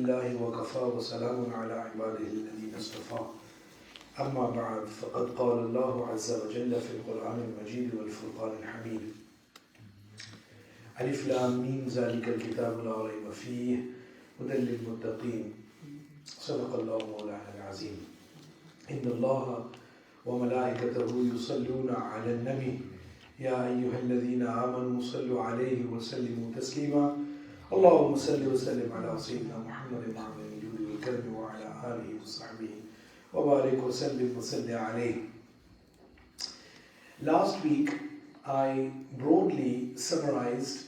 لله وكفى وسلام على عباده الذين اصطفى أما بعد فقد قال الله عز وجل في القرآن المجيد والفرقان الحميد ألف لام ميم ذلك الكتاب لا ريب فيه هدى للمتقين صدق الله مولانا العظيم إن الله وملائكته يصلون على النبي يا أيها الذين آمنوا صلوا عليه وسلموا تسليما اللهم صل وسلم على سيدنا محمد وعلى الجود والكرم وعلى آله وصحبه وبارك وسلم وسلم عليه. Last week I broadly summarized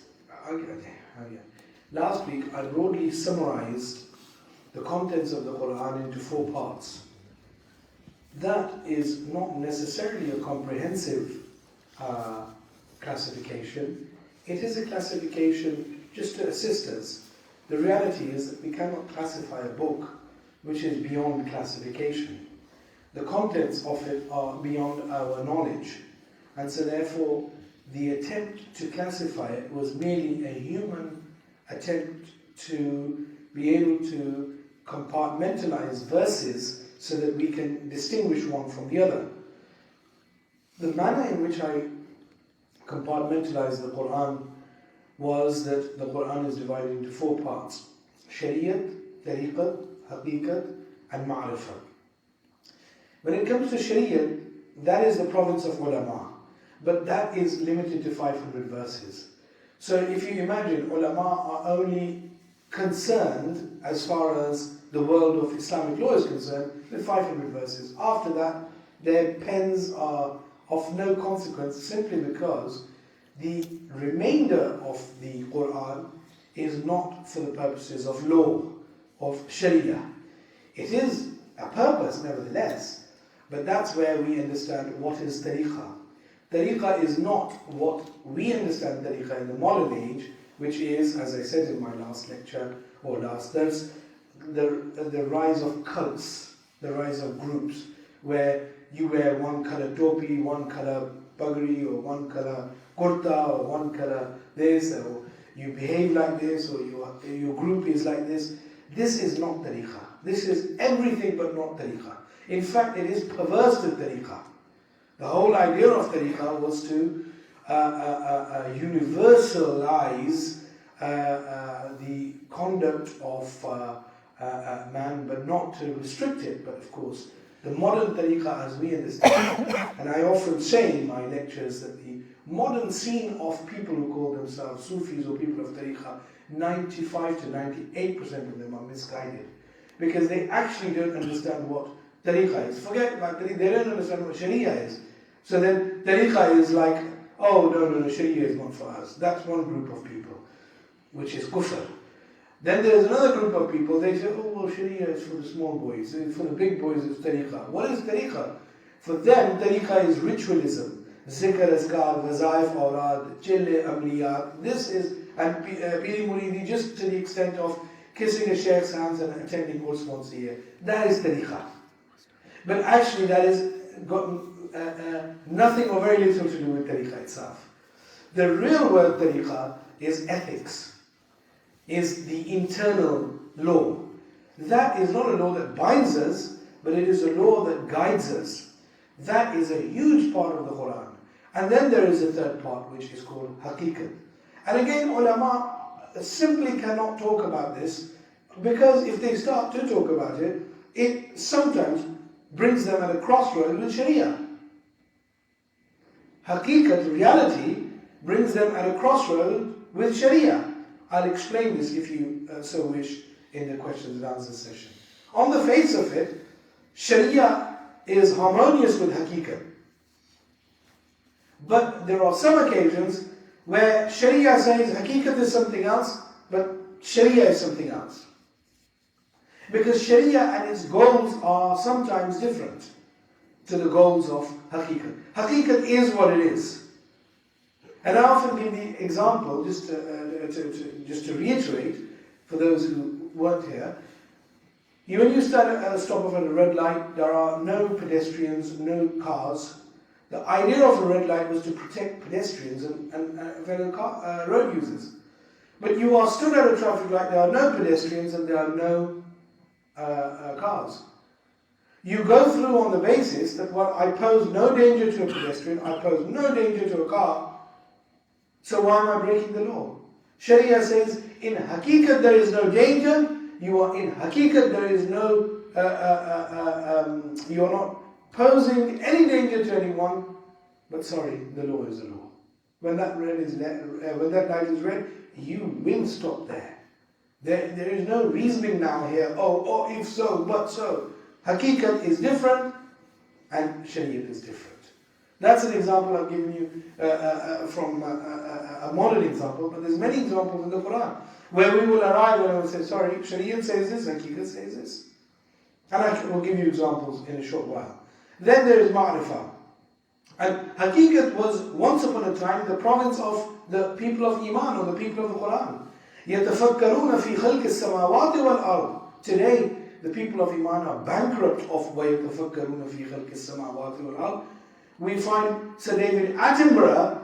the contents of the Quran into 4 parts. That is not necessarily a comprehensive classification. It is a classification just to assist us. The reality is that we cannot classify a book which is beyond classification. The contents of it are beyond our knowledge, and so therefore the attempt to classify it was merely a human attempt to be able to compartmentalize verses so that we can distinguish one from the other. The manner in which I compartmentalized the Quran was that the Quran is divided into 4 parts: Shariat, Tariqat, Haqiqat and Ma'rifah. When it comes to Shariat, that is the province of ulama, but that is limited to 500 verses. So if you imagine, ulama are only concerned as far as the world of Islamic law is concerned with 500 verses. After that, their pens are of no consequence simply because the remainder of the Quran is not for the purposes of law, of Sharia. It is a purpose nevertheless, but that's where we understand what is tariqah. Tariqah is not what we understand tariqah in the modern age, which is, as I said in my last lecture or last dars, the rise of cults, the rise of groups, where you wear one color topi, one color pagri, or one color kurta, or one color this, or you behave like this, or your group is like this. This is not tariqah. This is everything but not tariqah. In fact, it is perverse to tariqah. The whole idea of tariqah was to universalize the conduct of man, but not to restrict it. But of course, the modern tariqah as we understand, and I often say in my lectures that the modern scene of people who call themselves Sufis or people of tariqah, 95 to 98% of them are misguided, because they actually don't understand what tariqah is. Forget about tariqah, they don't understand what sharia is. So then tariqah is like, oh no, sharia is not for us. That's one group of people, which is kufr. Then there's another group of people, they say, oh well, sharia is for the small boys, for the big boys it's tariqah. What is tariqah? For them, tariqah is ritualism. Zikr, azkar, wazaif, awrad, chille, amliyat. This is, and piri muridi, just to the extent of kissing a shaykh's hands and attending course once a year. That is tariqah. But actually that has got nothing or very little to do with tariqah itself. The real word tariqah is ethics, is the internal law. That is not a law that binds us, but it is a law that guides us. That is a huge part of the Quran. And then there is a third part which is called haqiqat. And again, ulama simply cannot talk about this, because if they start to talk about it, it sometimes brings them at a crossroad with Sharia. Haqiqat, reality, brings them at a crossroad with Sharia. I'll explain this if you so wish in the questions and answers session. On the face of it, Sharia is harmonious with Haqiqat. But there are some occasions where Sharia says Haqiqat is something else, but Sharia is something else. Because Sharia and its goals are sometimes different to the goals of Haqiqat. Haqiqat is what it is. And I often give the example, just to reiterate, for those who weren't here, when you stop off at a red light, there are no pedestrians, no cars. The idea of a red light was to protect pedestrians and fellow road users. But you are stood at a traffic light, there are no pedestrians and there are no cars. You go through on the basis that, well, I pose no danger to a pedestrian, I pose no danger to a car, so why am I breaking the law? Sharia says, in haqiqat there is no danger, you are in haqiqat there is no, you are not posing any danger to anyone, but sorry, the law is the law. When that light is red, you will stop there. There is no reasoning now here, oh, if so, but so. Haqiqat is different and Shariat is different. That's an example I've given you from a modern example, but there's many examples in the Quran where we will arrive and I will say, sorry, Shariat says this, Haqiqat says this. And I will give you examples in a short while. Then there is Ma'rifah. And Haqiqat was once upon a time the province of the people of Iman or the people of the Quran. يَتَفَكَّرُونَ فِي خَلْقِ السَّمَاوَاتِ وَالْأَرْضِ. Today, the people of Iman are bankrupt of وَيَتَفَكَّرُونَ فِي خَلْقِ السَّمَاوَاتِ وَالْأَرْضِ. We find Sir David Attenborough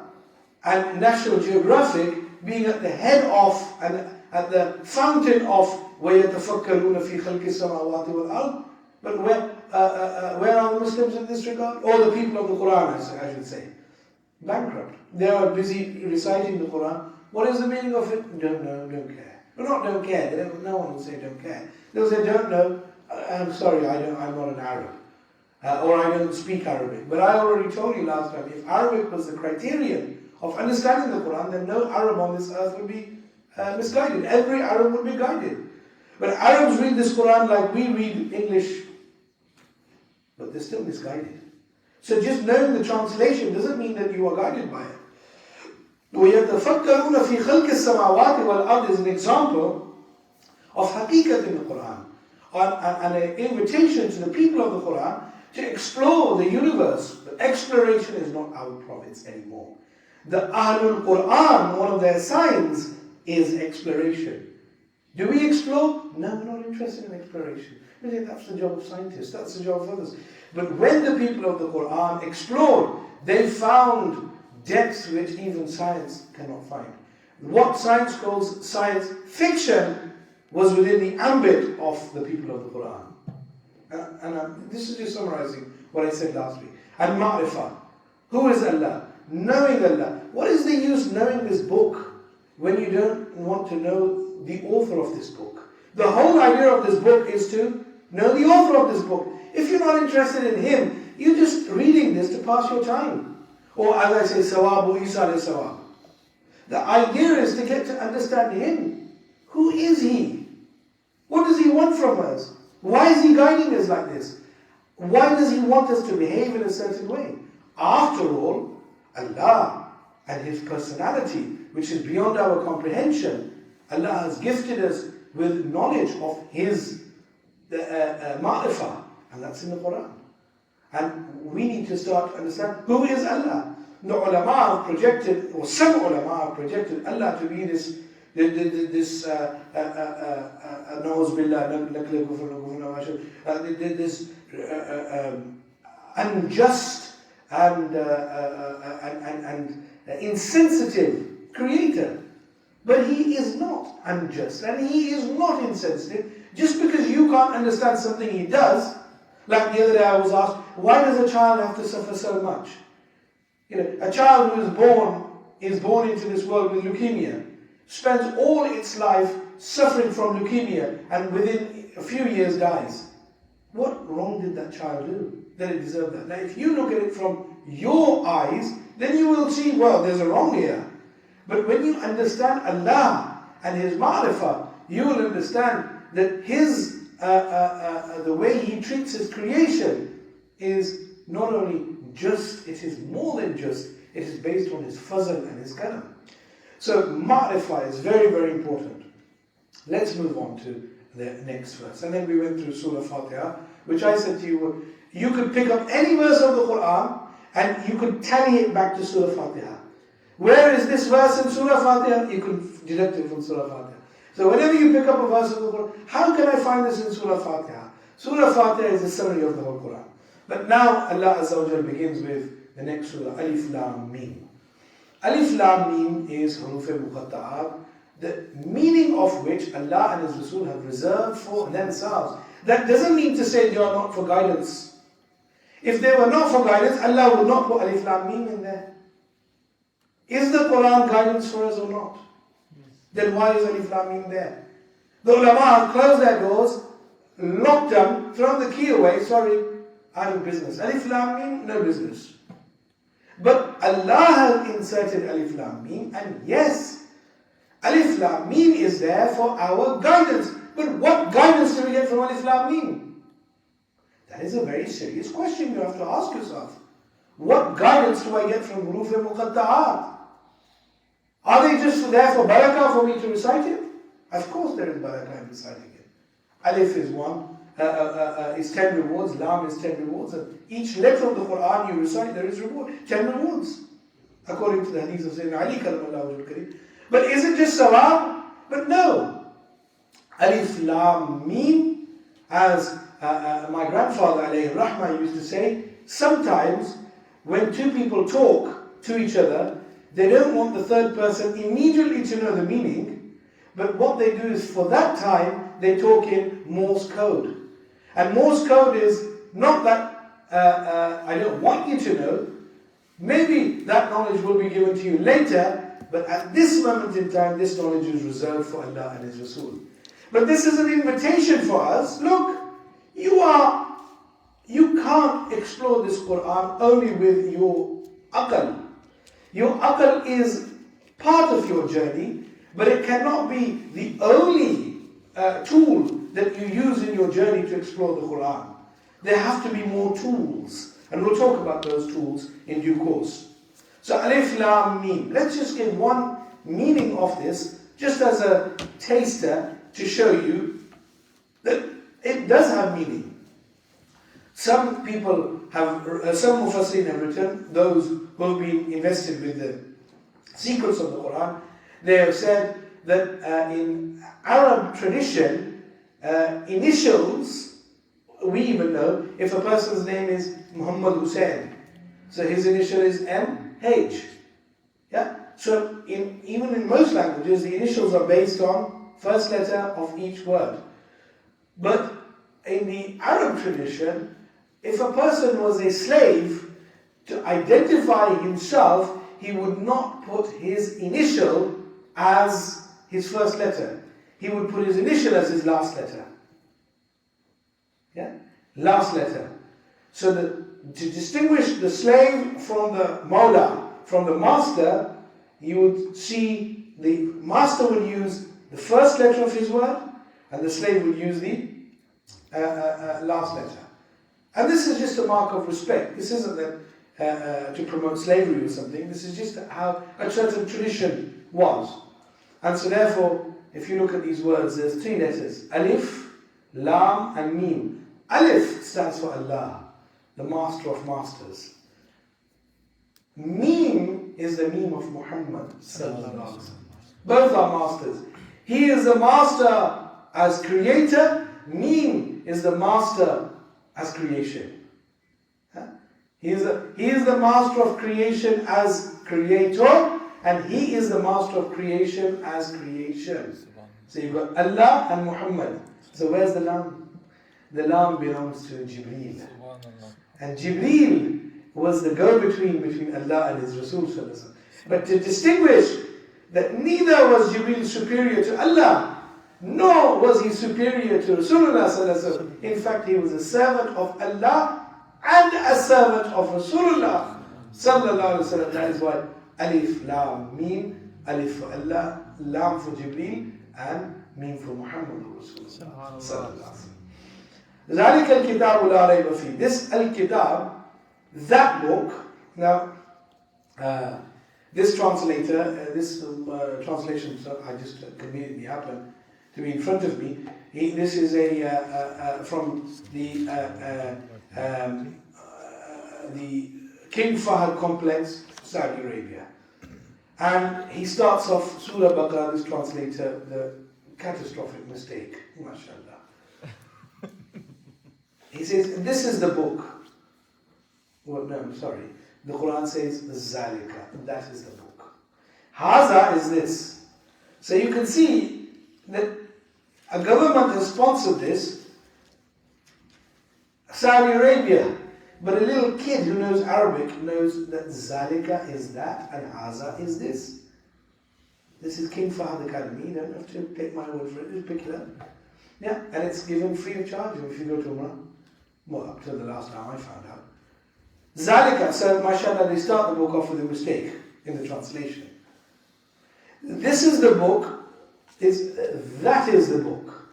and National Geographic being at the head of and at the fountain of وَيَتَفَكَّرُونَ فِي خَلْقِ السَّمَاوَاتِ وَالْأَرْضِ. But where are the Muslims in this regard? Or the people of the Quran, I should say. Bankrupt. They are busy reciting the Quran. What is the meaning of it? Don't know, don't care. But not don't care. No one will say don't care. They'll say don't know. I'm sorry, I'm not an Arab. Or I don't speak Arabic. But I already told you last time, if Arabic was the criterion of understanding the Quran, then no Arab on this earth would be misguided. Every Arab would be guided. But Arabs read this Quran like we read English, but they're still misguided. So just knowing the translation doesn't mean that you are guided by it. وَيَتَفَكَّرُونَ فِي خَلْقِ السَّمَاوَاتِ وَالْأَرْضِ is an example of haqiqat in the Quran, and an invitation to the people of the Quran to explore the universe. But exploration is not our province anymore. The Ahlul Quran, one of their signs is exploration. Do we explore? No, we're not interested in exploration. We think that's the job of scientists, that's the job of others. But when the people of the Quran explored, they found depths which even science cannot find. What science calls science fiction was within the ambit of the people of the Quran. And this is just summarizing what I said last week. And Ma'rifah. Who is Allah? Knowing Allah. What is the use knowing this book when you don't want to know the author of this book? The whole idea of this book is to know the author of this book. If you're not interested in him, you're just reading this to pass your time. Or as I say, Sawabu Isa le Sawab. The idea is to get to understand him. Who is he? What does he want from us? Why is he guiding us like this? Why does he want us to behave in a certain way? After all, Allah and his personality, which is beyond our comprehension, Allah has gifted us with knowledge of his ma'rifah, and that's in the Quran. And we need to start to understand who is Allah. The ulama have projected, or some ulama have projected Allah to be this unjust and insensitive creator. But he is not unjust and he is not insensitive. Just because you can't understand something he does, like the other day I was asked, why does a child have to suffer so much? A child who is born into this world with leukemia, spends all its life suffering from leukemia and within a few years dies. What wrong did that child do that it deserved that? Now if you look at it from your eyes, then you will see, well, there's a wrong here. But when you understand Allah and his ma'rifah, you will understand that his the way he treats his creation is not only just, it is more than just, it is based on his fazl and his karam. So ma'rifah is very, very important. Let's move on to the next verse. And then we went through Surah Fatiha, which I said to you, you could pick up any verse of the Quran and you could tally it back to Surah Fatiha. Where is this verse in Surah Fatiha? You can deduct it from Surah Fatiha. So whenever you pick up a verse of the Quran, how can I find this in Surah Fatiha? Surah Fatiha is a summary of the whole Quran. But now Allah Azza wa Jal begins with the next surah, Alif Lam Mim. Alif Lam Mim is Huruf Muqatta'at, the meaning of which Allah and His Rasul have reserved for themselves. That doesn't mean to say they are not for guidance. If they were not for guidance, Allah would not put Alif Lam Mim in there. Is the Quran guidance for us or not? Then why is Alif Lam Mim there? The ulama have closed their doors, locked them, thrown the key away, sorry, out of business. Alif Lam Mim, no business. But Allah has inserted Alif Lam Mim, and yes, Alif Lam Mim is there for our guidance. But what guidance do we get from Alif Lam Mim? That is a very serious question you have to ask yourself. What guidance do I get from Huruf al-Muqatta'at? Are they just there for barakah for me to recite it? Of course there is barakah in reciting it. Alif is one, is 10 rewards, Lam is 10 rewards, and each letter of the Quran you recite, there is reward, 10 rewards. According to the hadith of Sayyidina Ali Karamallahu Wajhul Kareem. But is it just sawab? But no. Alif Lam Mim, as my grandfather alayhi rahmah used to say, sometimes when two people talk to each other, they don't want the third person immediately to know the meaning, but what they do is for that time, they talk in Morse code. And Morse code is not that I don't want you to know, maybe that knowledge will be given to you later, but at this moment in time, this knowledge is reserved for Allah and His Rasul. But this is an invitation for us. Look, you can't explore this Quran only with your aql. Your aql is part of your journey, but it cannot be the only tool that you use in your journey to explore the Quran. There have to be more tools, and we'll talk about those tools in due course. So Alif Lam Mim. Let's just give one meaning of this, just as a taster, to show you that it does have meaning. Some people have, some Mufassirin have written, those who have been invested with the secrets of the Quran, they have said that in Arab tradition, initials, we even know, if a person's name is Muhammad Hussein, so his initial is MH. Yeah? So even in most languages, the initials are based on first letter of each word. But in the Arab tradition, if a person was a slave, to identify himself, he would not put his initial as his first letter. He would put his initial as his last letter. Yeah? Last letter. So to distinguish the slave from the Mawla, from the master, you would see the master would use the first letter of his word, and the slave would use the last letter. And this is just a mark of respect. This isn't that to promote slavery or something. This is just how a certain tradition was. And so therefore, if you look at these words, there's 3 letters. Alif, Lam and Mim. Alif stands for Allah, the master of masters. Mim is the Mim of Muhammad. Both are masters. He is the master as creator. Mim is the master as creation. He is the master of creation as creator, and he is the master of creation as creation. So you've got Allah and Muhammad. So where's the Lam? The Lam belongs to Jibreel. And Jibreel was the go-between between Allah and His Rasul. But to distinguish that neither was Jibreel superior to Allah, nor was he superior to Rasulullah. In fact, he was a servant of Allah and a servant of Rasulullah. That is why Alif, Lam, Mim, Alif for Allah, Lam for Jibreel, and Mim for Muhammad Rasulullah. ذَلِكَ الْكِتَابُ لَا رَيْبَ فِيهِ. This Al-Kitab, that book, now, this translator, this translation, I just conveniently happened to be in front of me. This is from the King Fahd complex, Saudi Arabia. And he starts off Surah Baqarah, this translator, the catastrophic mistake, mashallah. He says, this is the book. Well, no, I'm sorry. The Quran says, Zalika, that is the book. Haza is this. So you can see that a government has sponsored this, Saudi Arabia, but a little kid who knows Arabic knows that Zalika is that and Haza is this. This is King Fahd Academy. You don't have to take my word for it, just pick it up. Yeah, and it's given free of charge if you go to Umrah. Well, up to the last time I found out. Zalika, so mashallah, they start the book off with a mistake in the translation. This is the book, that is the book.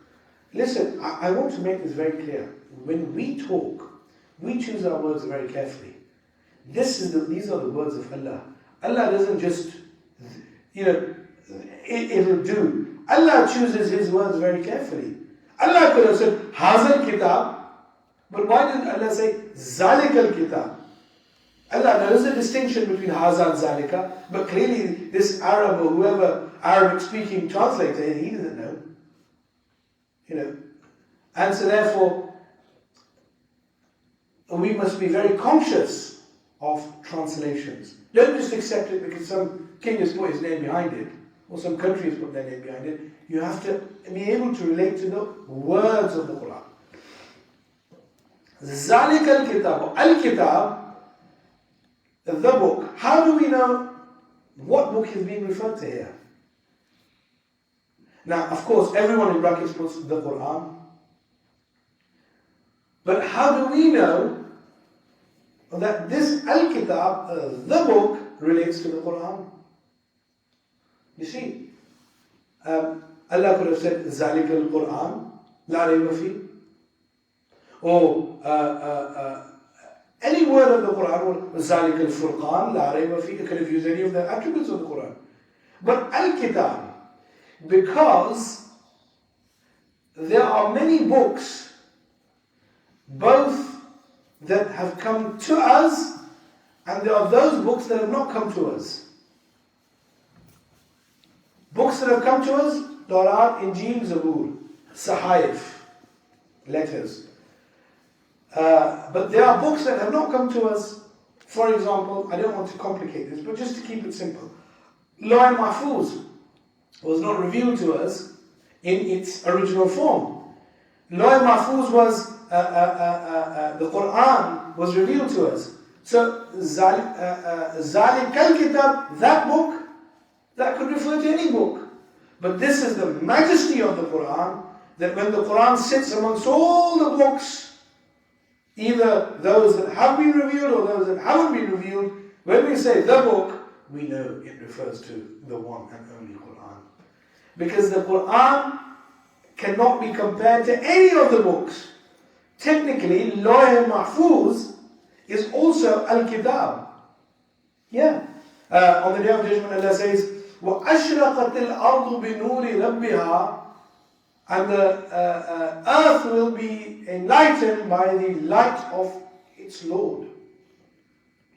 Listen, I want to make this very clear. When we talk, we choose our words very carefully. These are the words of Allah. Allah doesn't just, it'll do. Allah chooses His words very carefully. Allah could have said, Hazal Kitab, but why did Allah say, Zalikal Kitab? Allah knows the distinction between Haza and Zalika, but clearly this Arab or whoever Arabic speaking translator, he doesn't know. And so therefore, we must be very conscious of translations. Don't just accept it because some king has put his name behind it, or some country has put their name behind it. You have to be able to relate to the words of the Quran. Zalik al-Kitab, al-Kitab, the book. How do we know what book is being referred to here? Now, of course, everyone in brackets puts the Quran. But how do we know that this Al-Kitab, the book, relates to the Quran? You see, Allah could have said, Zalik al-Quran, la rayba fi. Or any word of the Quran, or Zalik al-Furqan, la rayba fi. It could have used any of the attributes of the Quran. But Al-Kitab, because there are many books, both that have come to us, and there are those books that have not come to us. Books that have come to us, Tawrat, Injil, Zabur, Sahaif, letters. But there are books that have not come to us. For example, I don't want to complicate this, but just to keep it simple. Lawh Mahfuz was not revealed to us in its original form. Lawh Mahfuz was, the Quran was revealed to us. So, Zalik al-Kitab, that book, that could refer to any book. But this is the majesty of the Quran, that when the Quran sits amongst all the books, either those that have been revealed or those that haven't been revealed, when we say the book, we know it refers to the one and only Quran. Because the Quran cannot be compared to any of the books. Technically, Lawh Mahfuz is also Al-Kitab. Yeah. On the Day of Judgment, Allah says, وَأَشْرَقَتِ الْأَرْضُ بِنُورِ رَبِّهَا, and the earth will be enlightened by the light of its Lord.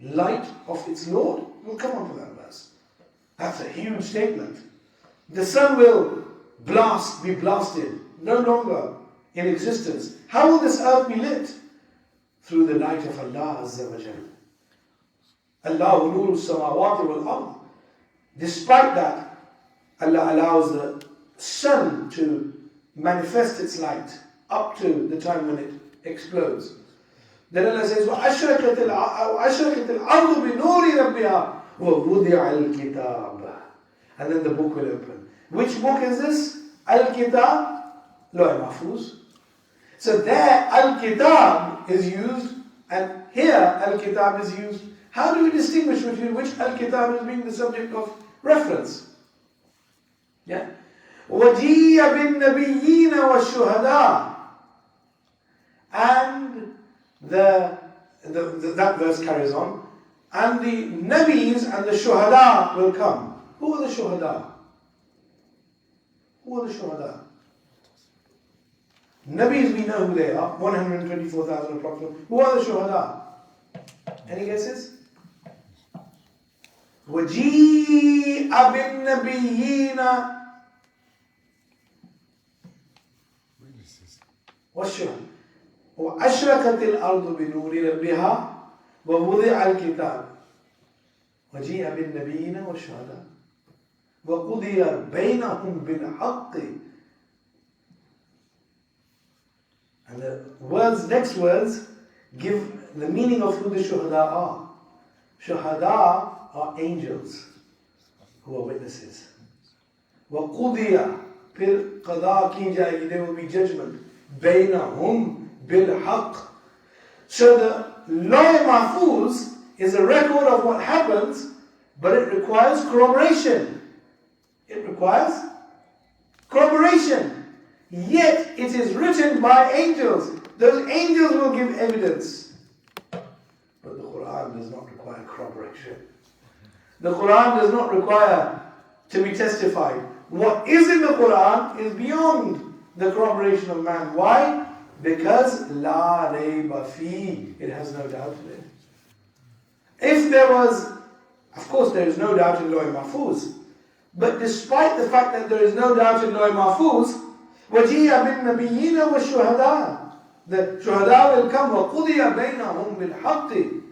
Light of its Lord. We'll come on to that verse. That's a huge statement. The sun will be blasted, no longer in existence. How will this earth be lit? Through the light of Allah Azza wa Jal. Allahu nuru samawati wal ard. Despite that, Allah allows the sun to manifest its light up to the time when it explodes. Then Allah says, وَأَشْرَقَتِ الْأَرْضُ بِنُورِ رَبِّهَا وَوُضِعَ الْكِتَابَ. And then the book will open. Which book is this? Al-Kitab, Lawh Mahfuz. So there, Al-Kitab is used, and here, Al-Kitab is used. How do we distinguish between which Al-Kitab is being the subject of reference? Yeah. وَجِيَ بِالنَّبِيِّينَ وَالشُّهَدَاءِ. And that verse carries on. And the Nabis and the Shuhada will come. Who are the Shuhada? Who are the Shuhada? Nabis, we know who they are. 124,000 approximately. Who are the Shuhada? Any guesses? وَجِيءَ بِالنَّبِيِّينَ وَالشُّهَدَاءِ وَأَشْرَقَتِ الْأَرْضُ بِنُورِ رَبِّهَا وَوُضِعَ الْكِتَابُ وَجِيءَ بِالنَّبِيِّينَ وَالشُّهَدَاءِ. وَقُضِيَ بَيْنَهُمْ بِالْحَقِّ. And the next words give the meaning of who the shuhada are. Shuhada are angels who are witnesses. وَقُضِيَ, फिर qada की जाएगी, there will be judgment. بَيْنَهُمْ بِالْحَقِّ. So the Law Mahfuz is a record of what happens, but it requires corroboration. It requires corroboration. Yet it is written by angels. Those angels will give evidence. But the Quran does not require corroboration. The Quran does not require to be testified. What is in the Quran is beyond the corroboration of man. Why? Because La Rayba Fi, it has no doubt in it. If there was, of course there is no doubt in Law Mahfuz, but despite the fact that there is no doubt in Law Mahfuz, وَجِيَ بِالنَّبِيِّينَ وَالشُّهَدَاءِ, the shuhada will come, وَقُضِيَ بَيْنَهُمْ بِالْحَقِّ,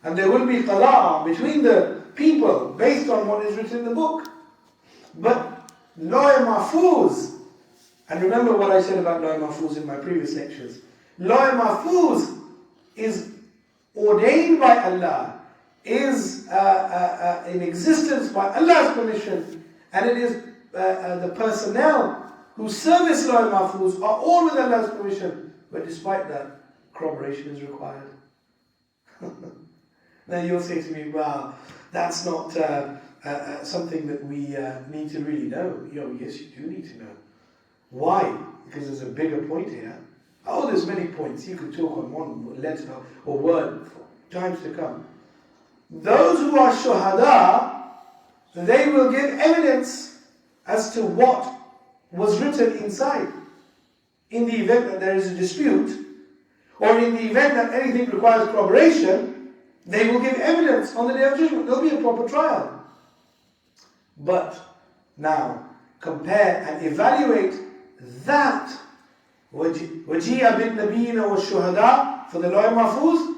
and there will be qada between the people based on what is written in the book. But Law Mahfuz, and remember what I said about Law Mahfuz in my previous lectures, Law Mahfuz is ordained by Allah, is in existence by Allah's permission, and it is the personnel who service Law Mahfuz are all with Allah's permission, but despite that, corroboration is required. Now you'll say to me, well, that's not something that we need to really know. Yes, you do need to know. Why? Because there's a bigger point here. Oh, there's many points. You could talk on one letter or word for times to come. Those who are shuhada, they will give evidence as to what was written inside. In the event that there is a dispute, or in the event that anything requires corroboration, they will give evidence on the Day of Judgment. There will be a proper trial. But now, compare and evaluate that وَجِيَ بِالنَّبِيِّينَ وَالشُّهَدَاءِ for the Law Mahfuz.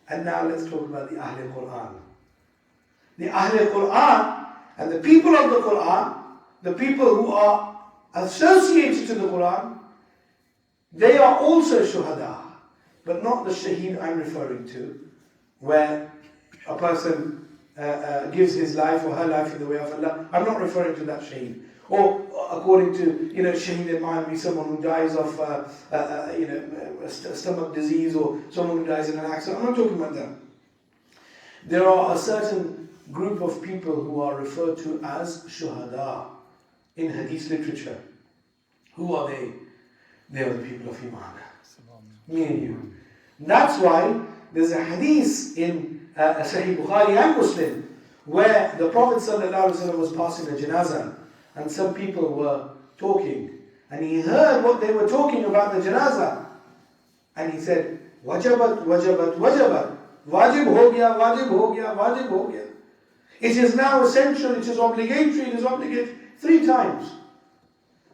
And now let's talk about the Ahl Quran. The Ahl Quran and the people of the Quran, the people who are associated to the Quran, they are also shuhada, but not the shaheed I'm referring to, where a person gives his life or her life in the way of Allah. I'm not referring to that shaheed. Or according to, shaheed in mind be someone who dies of, stomach disease, or someone who dies in an accident. I'm not talking about that. There are a certain group of people who are referred to as shuhada in hadith literature. Who are they? They are the people of Iman. Me and you. That's why there's a hadith in Sahih Bukhari and Muslim where the Prophet ﷺ was passing a janazah, and some people were talking, and he heard what they were talking about the janazah, and he said, wajabat, wajabat, wajabat, wajib ho gaya, wajib ho gaya, wajib ho gaya. It is now essential, it is obligatory, it is obligatory, 3 times.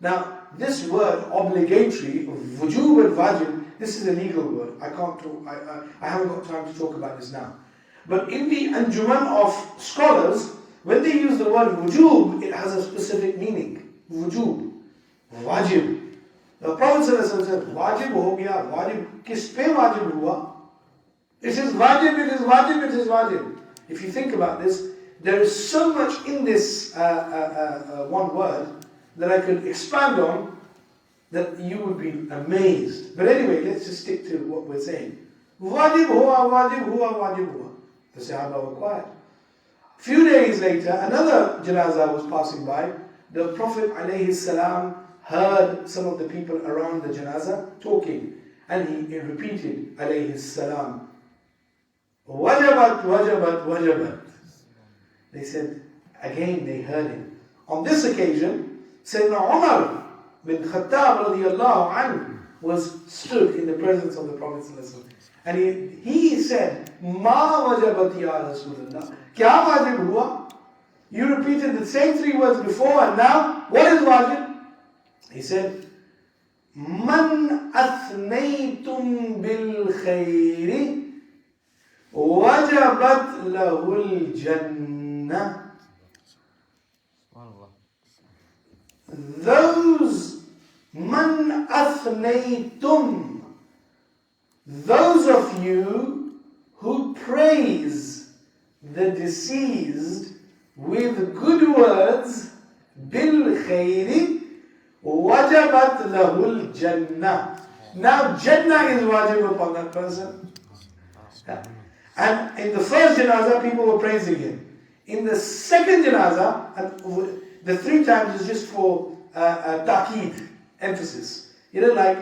Now, this word obligatory, wujub and wajib, this is a legal word. I can't talk, I haven't got time to talk about this now. But in the anjuman of scholars, when they use the word wujub, it has a specific meaning. Wujub, wajib. The Prophet said, wajib ho gaya, wajib, kis pe wajib hua? It is wajib, it is wajib, it is wajib. If you think about this, there is so much in this one word that I could expand on, that you would be amazed. But anyway, let's just stick to what we're saying. Wajib hua, wajib hua, wajib hua. The Sahaba were quiet. A few days later, another janazah was passing by. The Prophet ﷺ heard some of the people around the janazah talking, and he repeated ﷺ, wajabat, wajabat, wajabat. They said, again they heard him. On this occasion, Sayyidina Umar bin Khattab radiyallahu anhu was stood in the presence of the Prophet ﷺ. And he said, Ma wajabat ya Rasulullah. Kya wajib hua? You repeated the same 3 words before, and now, what is wajib? He said, Man athnaytum bil khayri wajabat lahul jannah. those man athnaytum, those of you who praise the deceased with good words, bil khayri wajabat lahul jannah. Now Jannah is wajib upon that person. And in the first janazah, people were praising him. In the second janazah, and the 3 times is just for ta'keed, emphasis. You know, like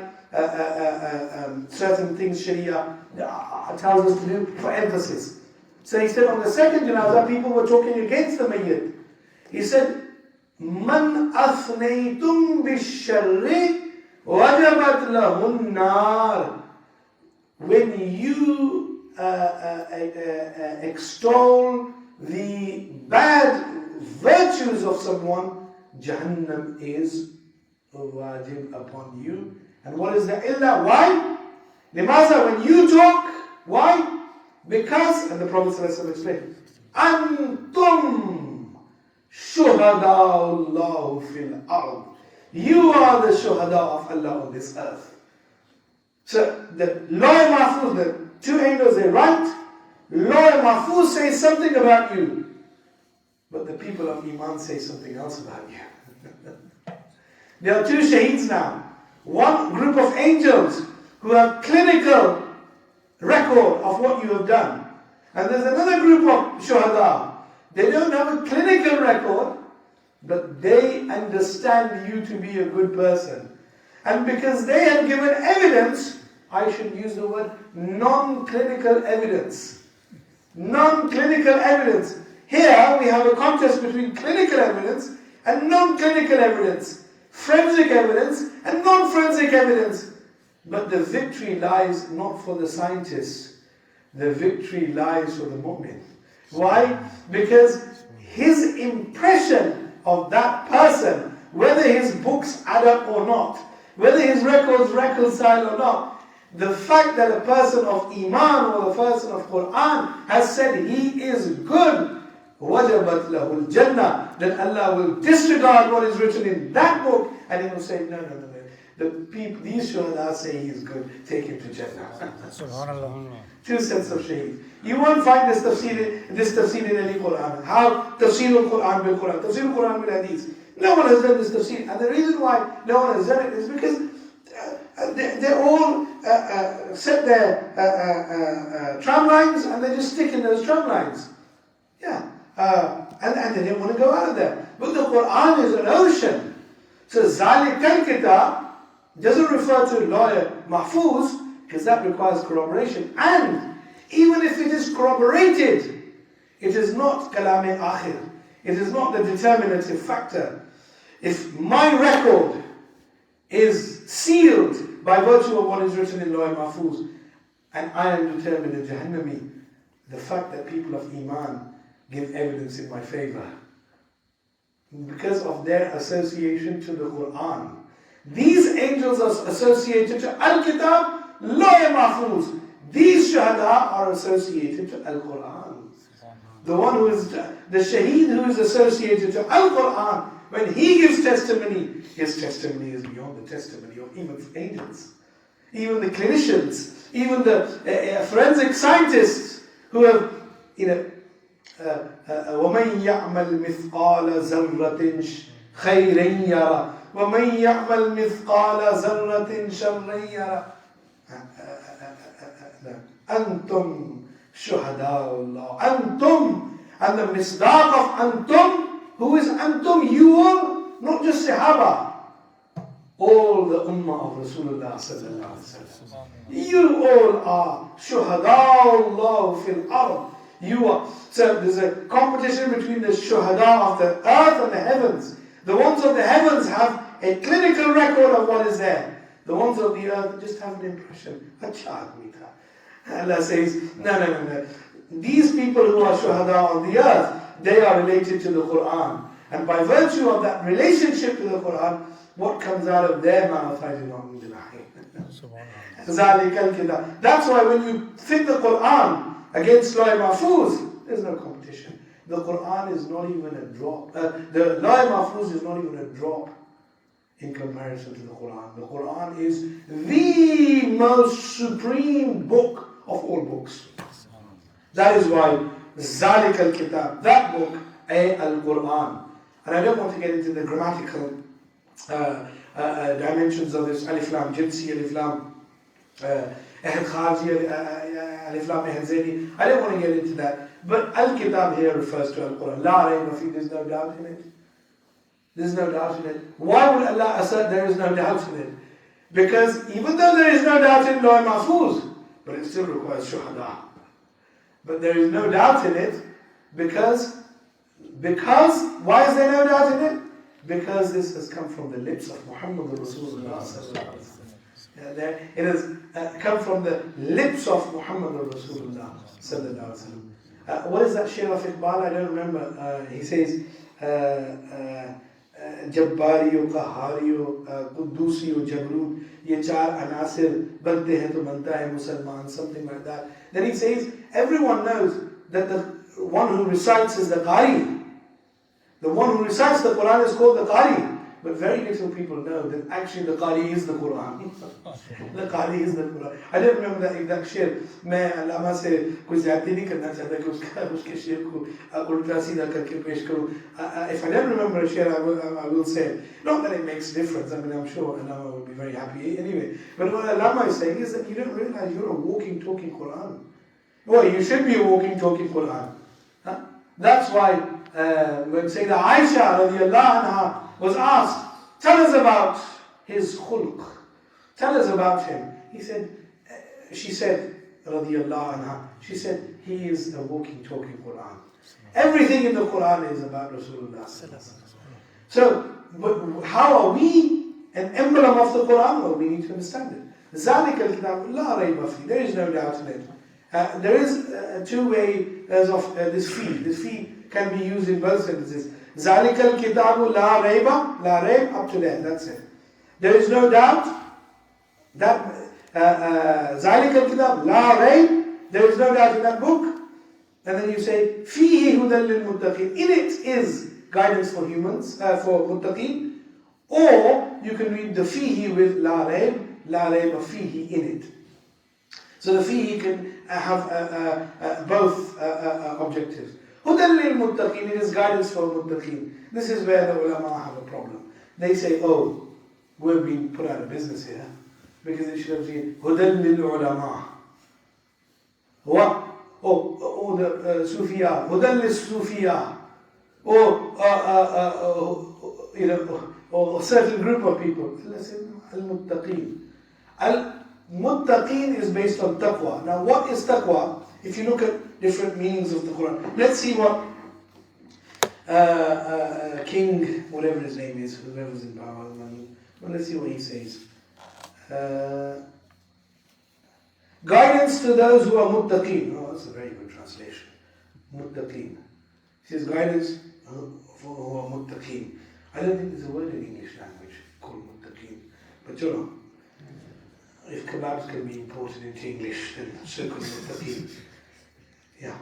certain things Sharia tells us to do for emphasis. So he said on the second janazah, people were talking against the mayyit. He said, Man athnaytum bisharri wajabat lahun nar. When you extol the bad virtues of someone, Jahannam is wajib upon you. And what is the illah? Why? Limaza, when you talk, why? Because, and the Prophet ﷺ explained, Antum shuhada'ullahu fil ard. You are the shuhada of Allah on this earth. So the Lawh Mahfuz, the 2 angels, they write, Lawh Mahfuz says something about you, but the people of Iman say something else about you. There are 2 shaheeds now. One group of angels who have clinical record of what you have done. And there's another group of shuhada. They don't have a clinical record, but they understand you to be a good person. And because they have given evidence, I should use the word non-clinical evidence. Non-clinical evidence. Here we have a contest between clinical evidence and non-clinical evidence. Forensic evidence and non-forensic evidence. But the victory lies not for the scientists. The victory lies for the mu'min. Why? Because his impression of that person, whether his books add up or not, whether his records reconcile or not, the fact that a person of Iman or a person of Quran has said he is good, wajabat lahul jannah, then Allah will disregard what is written in that book and he will say, no. The people, these shuhada say he is good, take him to Jannah. Subhanallah. 2 sets of shaheed. You won't find this tafsir in any Quran. How tafsir al-Quran bil Quran, tafsir al-Quran bil hadith. No one has done this tafsir. And the reason why no one has done it is because they all set their tram lines and they just stick in those tram lines. Yeah. And they didn't want to go out of there. But the Quran is an ocean. So Zalik al-Kitab doesn't refer to Lawh Mahfuz because that requires corroboration. And even if it is corroborated, it is not kalam akhir. It is not the determinative factor. If my record is sealed by virtue of what is written in Lawh Mahfuz and I am determined in Jahannami, the fact that people of Iman give evidence in my favor because of their association to the Quran. These angels are associated to Al-Kitab, Lawh Mahfuz. These shuhada are associated to Al-Quran. The one who is, the shaheed who is associated to Al-Quran, when he gives testimony, his testimony is beyond the testimony of even angels. Even the clinicians, even the forensic scientists who have, وَمَنْ يَعْمَلْ مِثْقَالَ زَرَّةٍ خَيْرٍ يَرَى وَمَنْ يَعْمَلْ مِثْقَالَ زَرَّةٍ شَرًّا يَرَى أَنْتُمْ شُهَدَاءُ اللَّهِ أَنْتُمْ. And the misdaq of Antum, who is Antum? You all, not just Sahaba, all the Ummah of Rasulullah sallallahu alaihi wasallam. You all are Shuhada'u Allah fil ard. You are. So there's a competition between the Shuhada of the earth and the heavens. The ones of the heavens have a clinical record of what is there. The ones of the earth just have an impression. Allah says, no. These people who are Shuhada on the earth, they are related to the Quran. And by virtue of that relationship to the Quran, what comes out of their mouth, I do not deny. That's why when you fit the Quran against Lawh Mahfuz, there's no competition. The Quran is not even a drop. The Lawh Mahfuz is not even a drop in comparison to the Quran. The Quran is the most supreme book of all books. That is why Zalikal Kitab, that book, Al-Quran. And I don't want to get into the grammatical dimensions of this Alif Lam Jinsi, Alif Lam Ahad Kharji, Alif Lam Ahad Zaini. I don't want to get into that. But Al-Kitab here refers to Al-Quran. La Rayba Fi, there's no doubt in it. There's no doubt in it. Why would Allah assert there is no doubt in it? Because even though there is no doubt in Law Mahfuz, but it still requires Shuhada. But there is no doubt in it because why is there no doubt in it? Because this has come from the lips of Muhammad Rasulullah. It has come from the lips of Muhammad Rasulullah. What is that Shaykh of Iqbal? I don't remember. He says, Jabbariyo, Qahariyo, Quddusiyo, Jabrut, ye char anasir bante hai to banta hai Musalman, something like that. Then he says, everyone knows that the one who recites is the Qari. The one who recites the Quran is called the Qari. But very little people know that actually the Qari is the Quran. The Qari is the Quran. I don't remember that exact शेर. मैं अल्लामा से कुछ ज़्यादती नहीं करना चाहता कि उसके शेर को उल्टा सीधा करके पेश करूँ. If I don't remember a शेर, I will say it. Not that it makes a difference. I mean, I'm sure Allama will be very happy anyway. But what Allama is saying is that you don't realize you're a walking, talking Quran. Well, you should be a walking, talking Quran. Huh? That's why when Sayyidah Aisha radiallahu anha was asked, tell us about his khulq. Tell us about him. She said, radiallahu anha, she said, he is a walking, talking Quran. Everything in the Quran is about Rasulullah. So, but how are we an emblem of the Quran? Well, we need to understand it. ذَلِكَ الْكِتَابُ لَا رَيْبَ فِيهِ. There is no doubt in it. There is two ways of this fee. This fee can be used in both sentences. Zalikal kitabu la rayba, la rayb, up to there, that's it. There is no doubt that Zalikal kitab la rayb, there is no doubt in that book. And then you say, fihi hudan lil muttaqin. In it is guidance for humans, for muttaqin. Or you can read the fihi with la rayba fihi in it. So the fihi can have both objectives. Hudan lil muttaqin, it is guidance for muttaqin. This is where the ulama have a problem. They say, oh, we're being put out of business here. Because it should have been Hudan lil ulama. What? Oh, the Sufiya. Hudan lil Sufiya. Or a certain group of people. Listen, al-muttaqin. Al-muttaqin is based on taqwa. Now what is taqwa? If you look at different meanings of the Quran, let's see what King, whatever his name is, whoever's in power, let's see what he says. Guidance to those who are muttaqeen. Oh, that's a very good translation. Muttaqeen. He says guidance for who are muttaqeen. I don't think there's a word in English language called muttaqeen. But you know, if kebabs can be imported into English, then so can muttaqeen. Yeah.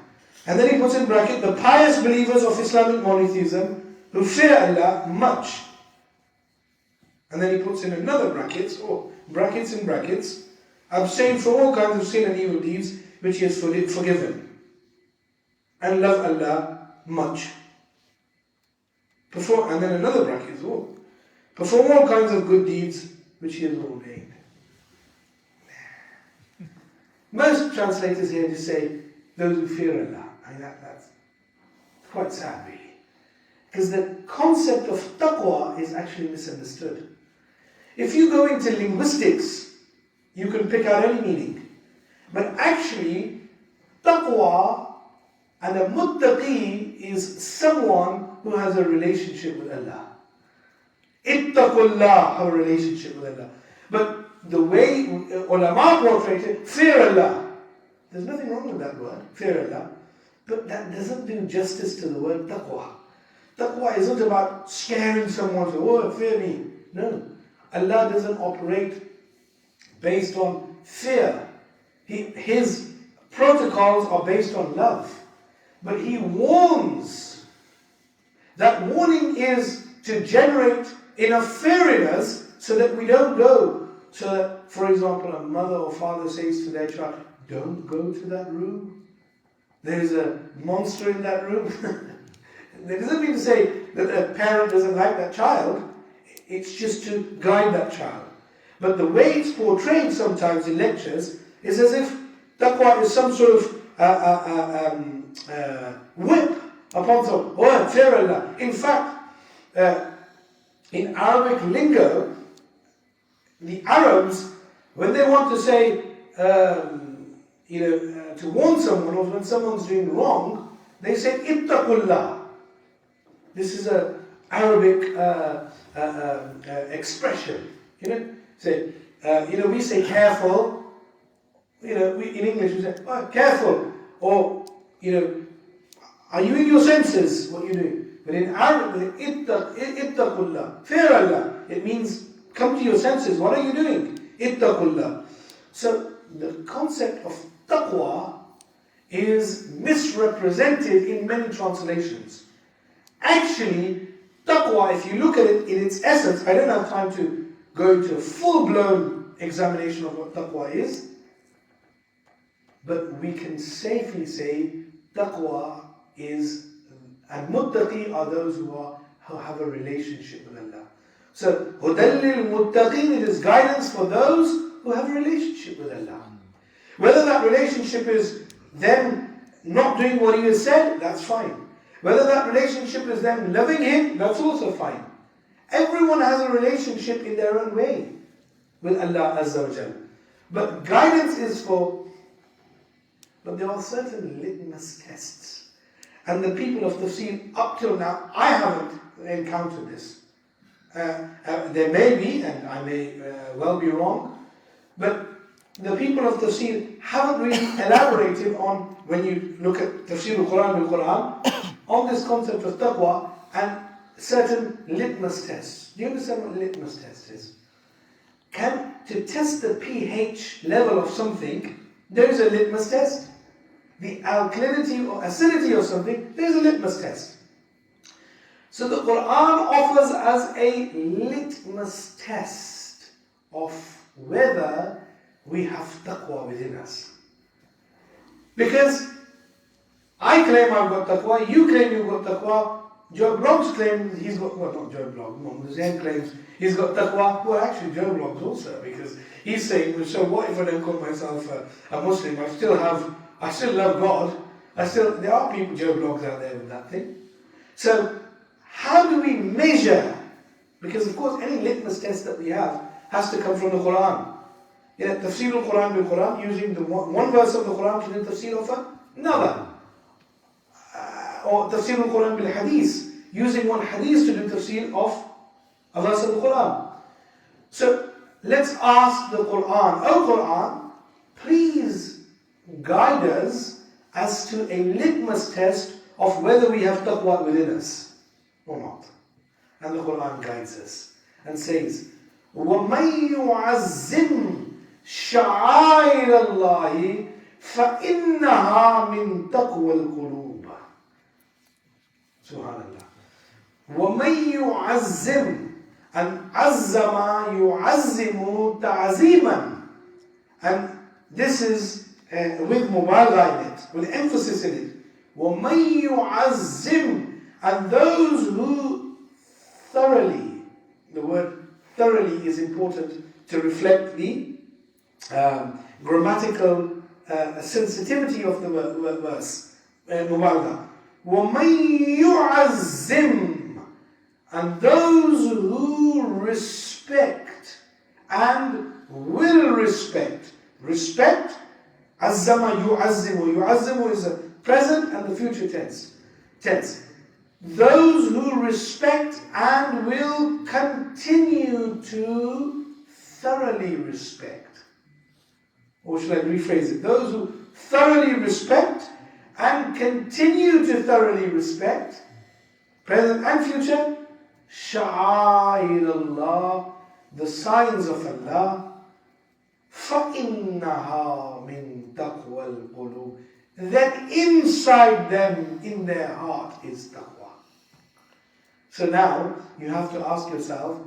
And then he puts in bracket, the pious believers of Islamic monotheism who fear Allah much. And then he puts in another brackets, brackets in brackets, abstain from all kinds of sin and evil deeds which he has forgiven. And love Allah much. And then another bracket, perform all kinds of good deeds which he has ordained. Most translators here just say, those who fear Allah. I mean, that's quite sad, really. Because the concept of taqwa is actually misunderstood. If you go into linguistics, you can pick out any meaning. But actually, taqwa and a muttaqi is someone who has a relationship with Allah. Ittaqullah, have a relationship with Allah. But the way ulama portray it, fear Allah. There's nothing wrong with that word, fear Allah. But that doesn't do justice to the word taqwa. Taqwa isn't about scaring someone, oh, fear me. No. Allah doesn't operate based on fear. His protocols are based on love. But He warns. That warning is to generate enough fear in us so that we don't go. So that, for example, a mother or father says to their child, don't go to that room. There's a monster in that room. That doesn't mean to say that a parent doesn't like that child. It's just to guide that child. But the way it's portrayed sometimes in lectures is as if taqwa is some sort of whip upon someone. Oh, fear Allah. In fact, in Arabic lingo, the Arabs, when they want to say, to warn someone or when someone's doing wrong, they say ittaqullah. This is an Arabic expression. Say, we say careful. In English we say, oh, careful. Or, are you in your senses? What you do? But in Arabic, ittaqullah. Fear Allah. It means come to your senses. What are you doing? Ittaqullah. So the concept of taqwa is misrepresented in many translations. Actually, taqwa, if you look at it in its essence, I don't have time to go into a full-blown examination of what taqwa is, but we can safely say taqwa is, and muttaqi are those who have a relationship with Allah. So, hudallil muttaqin, it is guidance for those who have a relationship with Allah. Whether that relationship is them not doing what He has said, that's fine. Whether that relationship is them loving Him, that's also fine. Everyone has a relationship in their own way with Allah Azza wa Jal. But guidance is for, but there are certain litmus tests. And the people of Tafsir, up till now, I haven't encountered this. There may be, and I may well be wrong, but the people of Tafsir haven't really elaborated on, when you look at Tafsir al-Quran bil-Quran, on this concept of taqwa and certain litmus tests. Do you understand what a litmus test is? To test the pH level of something, there is a litmus test. The alkalinity or acidity of something, there is a litmus test. So the Quran offers us a litmus test of whether we have taqwa within us. Because I claim I've got taqwa, you claim you've got taqwa, Joe Blogg's claim he's got, well, not Joe Blogg, Zain claims he's got taqwa. Well, actually Joe Blogg's also, because he's saying, well, so what if I don't call myself a Muslim? I still love God. There are people, Joe Blogg's out there with that thing. So, how do we measure? Because of course any litmus test that we have has to come from the Quran. Tafsir al-Quran bil-Quran, using the one verse of the Quran to do tafsir of another. Or tafsir al-Quran bil-Hadith, using one hadith to do tafsir of a verse of the Quran. So let's ask the Quran, O Quran, please guide us as to a litmus test of whether we have taqwa within us or not. And the Quran guides us and says, وَمَن يُعَزِّمْ شَعَائِرَ اللَّهِ فَإِنَّهَا مِن تَقْوَى الْقُلُوبِ. Subhanallah. وَمَن يُعَزِّمْ, and عَزَّمَ يُعَزِّمُ تَعْزِيمًا. And this is with mubalagha in it, with emphasis in it. وَمَن يُعَزِّمْ, and those who thoroughly, the word thoroughly is important to reflect the grammatical sensitivity of the verse, mubalagha. وَمَن يُعَزِّمْ, and those who respect and will respect. Respect, عَزَّمَ يُعَزِّمُ. يُعَزِّمُ is a present and the future tense. Those who respect and will continue to thoroughly respect. Or should I rephrase it? Those who thoroughly respect and continue to thoroughly respect, present and future, شَعَائِرَ اللَّهِ, the signs of Allah, فَإِنَّهَا مِن تَقْوَى الْقُلُوبِ, that inside them, in their heart, is taqwa. So now you have to ask yourself,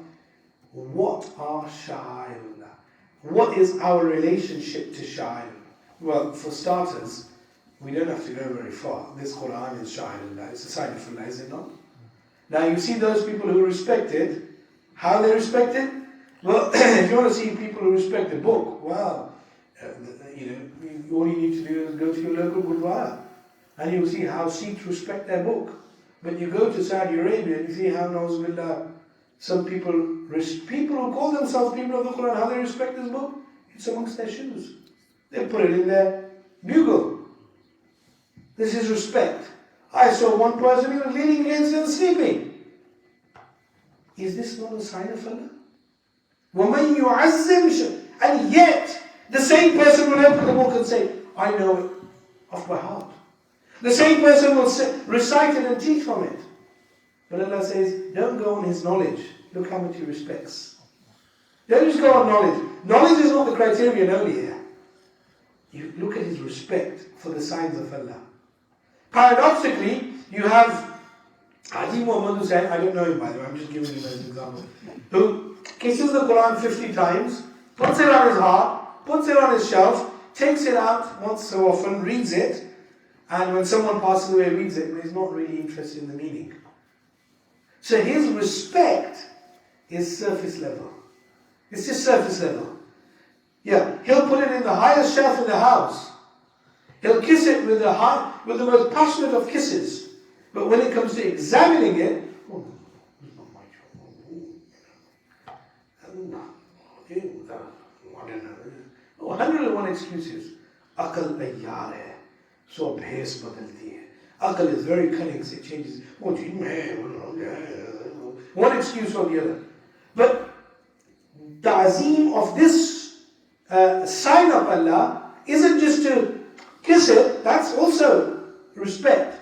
what are sha'airullah? What is our relationship to sha'air? Well, for starters, we don't have to go very far. This Quran is sha'airullah. It's a sign of Allah, is it not? Now you see those people who respect it. How they respect it? Well, if you want to see people who respect the book, well, all you need to do is go to your local gurdwara, and you'll see how Sikhs respect their book. But you go to Saudi Arabia and you see how, na'uzubillah, some people who call themselves people of the Quran, how they respect this book, it's amongst their shoes. They put it in their bugle. This is respect. I saw one person, he was leaning against it and sleeping. Is this not a sign of Allah? وَمَنْ يُعَزِّمْ And yet, the same person will open the book and say, I know it off by heart. The same person will recite it and teach from it. But Allah says, don't go on his knowledge. Look how much he respects. Don't just go on knowledge. Knowledge is not the criterion only here. You look at his respect for the signs of Allah. Paradoxically, you have Haji Muhammad Hussain, I don't know him by the way, I'm just giving you an example, who kisses the Quran 50 times, puts it on his heart, puts it on his shelf, takes it out once so often, reads it, and when someone passes away, reads it, but he's not really interested in the meaning. So his respect is surface level. It's just surface level. Yeah, he'll put it in the highest shelf in the house. He'll kiss it with the most passionate of kisses. But when it comes to examining it, oh, it's not my job. I don't know. 101 excuses. Aql tayyar hai. So bhais badalti hai. Aql is very cunning, so it changes. One excuse or the other. But ta'zeem of this sign of Allah isn't just to kiss it, that's also respect.